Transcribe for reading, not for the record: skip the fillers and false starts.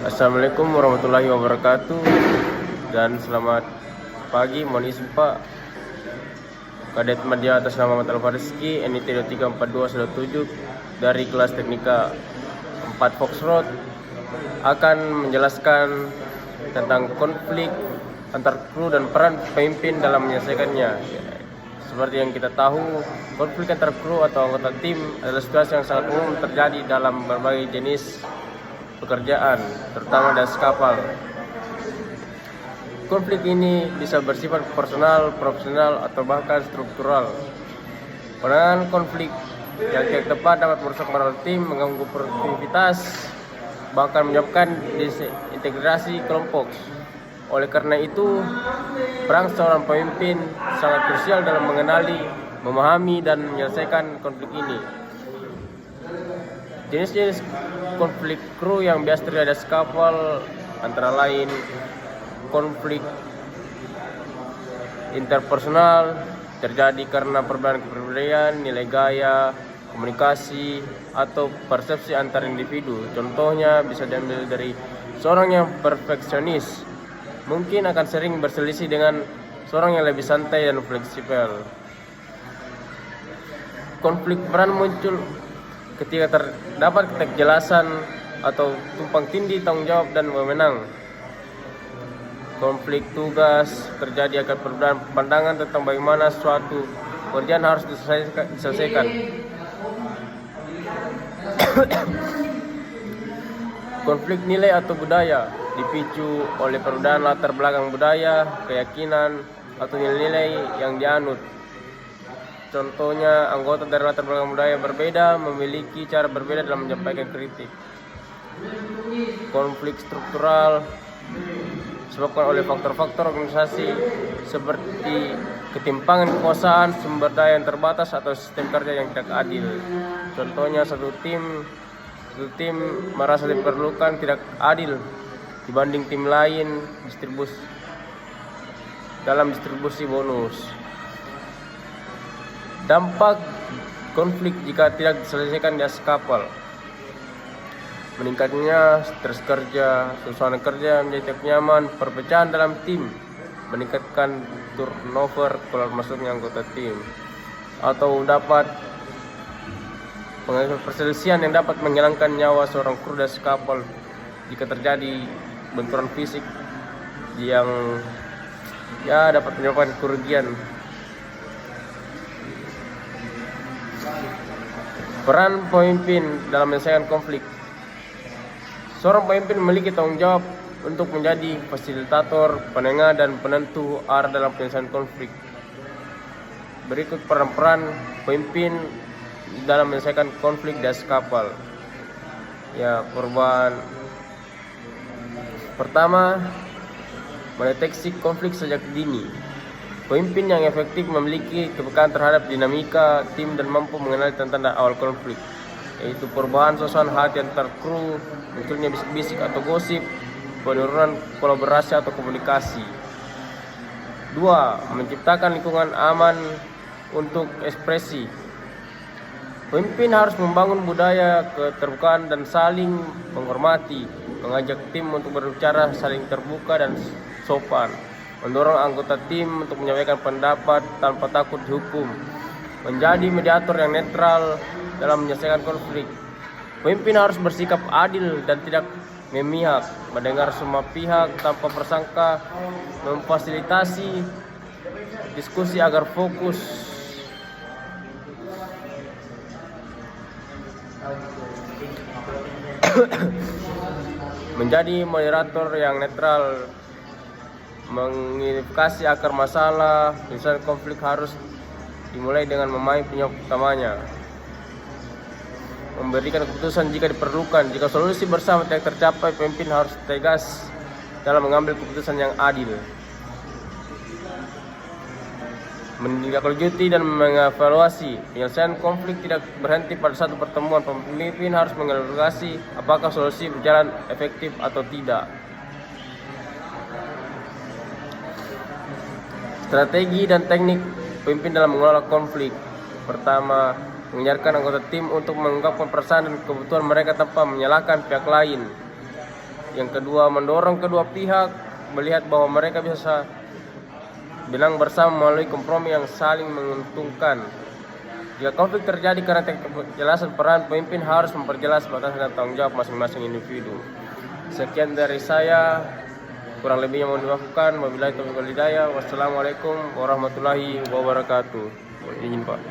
Assalamualaikum warahmatullahi wabarakatuh dan selamat pagi. Mohon izin Pak, Kadet Madya atas nama Muhammad Alfariski NIT 234217 dari kelas teknika 4 Foxtrot akan menjelaskan tentang konflik antar kru dan peran pemimpin dalam menyelesaikannya. Seperti yang kita tahu, konflik antar kru atau anggota tim adalah situasi yang sangat umum terjadi dalam berbagai jenis pekerjaan, terutama das kapal. Konflik ini bisa bersifat personal, profesional, atau bahkan struktural. Penanganan konflik yang tidak tepat dapat merusak moral tim, mengganggu produktivitas, bahkan menyebabkan disintegrasi kelompok. Oleh karena itu, peran seorang pemimpin sangat krusial dalam mengenali, memahami, dan menyelesaikan konflik ini. Jenis-jenis konflik kru yang biasa terjadi di kapal antara lain konflik interpersonal terjadi karena perbedaan kepribadian, nilai gaya, komunikasi, atau persepsi antar individu. Contohnya bisa diambil dari seorang yang perfeksionis mungkin akan sering berselisih dengan seorang yang lebih santai dan fleksibel. Konflik peran muncul ketika terdapat ketidakjelasan atau tumpang tindih tanggung jawab dan wewenang. Konflik tugas terjadi akan perbedaan pandangan tentang bagaimana suatu pekerjaan harus diselesaikan. Konflik nilai atau budaya dipicu oleh perbedaan latar belakang budaya, keyakinan, atau nilai-nilai yang dianut. Contohnya, anggota dari latar belakang budaya berbeda memiliki cara berbeda dalam menyampaikan kritik. Konflik struktural disebabkan oleh faktor-faktor organisasi seperti ketimpangan kekuasaan, sumber daya yang terbatas, atau sistem kerja yang tidak adil. Contohnya, satu tim merasa diperlukan tidak adil dibanding tim lain dalam distribusi bonus. Dampak konflik jika tidak diselesaikan di atas kapal: meningkatnya stres kerja, suasana kerja menjadi tidak nyaman, perpecahan dalam tim, meningkatkan turnover keluar masuknya anggota tim, atau dapat perselisihan yang dapat menghilangkan nyawa seorang kru das kapal jika terjadi benturan fisik yang dapat menyebabkan kerugian. Peran pemimpin dalam menyelesaikan konflik. Seorang pemimpin memiliki tanggung jawab untuk menjadi fasilitator, penengah, dan penentu arah dalam penyelesaian konflik. Berikut peran-peran pemimpin dalam menyelesaikan konflik di atas kapal. Pertama, mendeteksi konflik sejak dini. Pemimpin yang efektif memiliki kepekaan terhadap dinamika tim dan mampu mengenali tanda-tanda awal konflik, yaitu perubahan suasana hati antar kru, munculnya bisik-bisik atau gosip, penurunan kolaborasi atau komunikasi. 2. Menciptakan lingkungan aman untuk ekspresi. Pemimpin harus membangun budaya keterbukaan dan saling menghormati, mengajak tim untuk berbicara saling terbuka dan sopan, mendorong anggota tim untuk menyampaikan pendapat tanpa takut dihukum, menjadi mediator yang netral dalam menyelesaikan konflik. Pemimpin harus bersikap adil dan tidak memihak, mendengar semua pihak tanpa prasangka, memfasilitasi diskusi agar fokus menjadi moderator yang netral, mengidentifikasi akar masalah. Penyelesaian konflik harus dimulai dengan memahami penyebab utamanya, memberikan keputusan jika diperlukan. Jika solusi bersama tidak tercapai, pemimpin harus tegas dalam mengambil keputusan yang adil. Menindaklanjuti dan mengevaluasi. Penyelesaian konflik tidak berhenti pada satu pertemuan. Pemimpin harus mengevaluasi apakah solusi berjalan efektif atau tidak. Strategi dan teknik pemimpin dalam mengelola konflik. Pertama, mengajarkan anggota tim untuk mengungkapkan perasaan dan kebutuhan mereka tanpa menyalahkan pihak lain. Yang kedua, mendorong kedua pihak melihat bahwa mereka bisa benang bersama melalui kompromi yang saling menguntungkan. Jika konflik terjadi karena kejelasan peran, pemimpin harus memperjelas batasan dan tanggung jawab masing-masing individu. Sekian dari saya, kurang lebihnya mohon dimaafkan. Wabillahi taufiq wal hidayah. Wassalamualaikum warahmatullahi wabarakatuh. Izin Pak.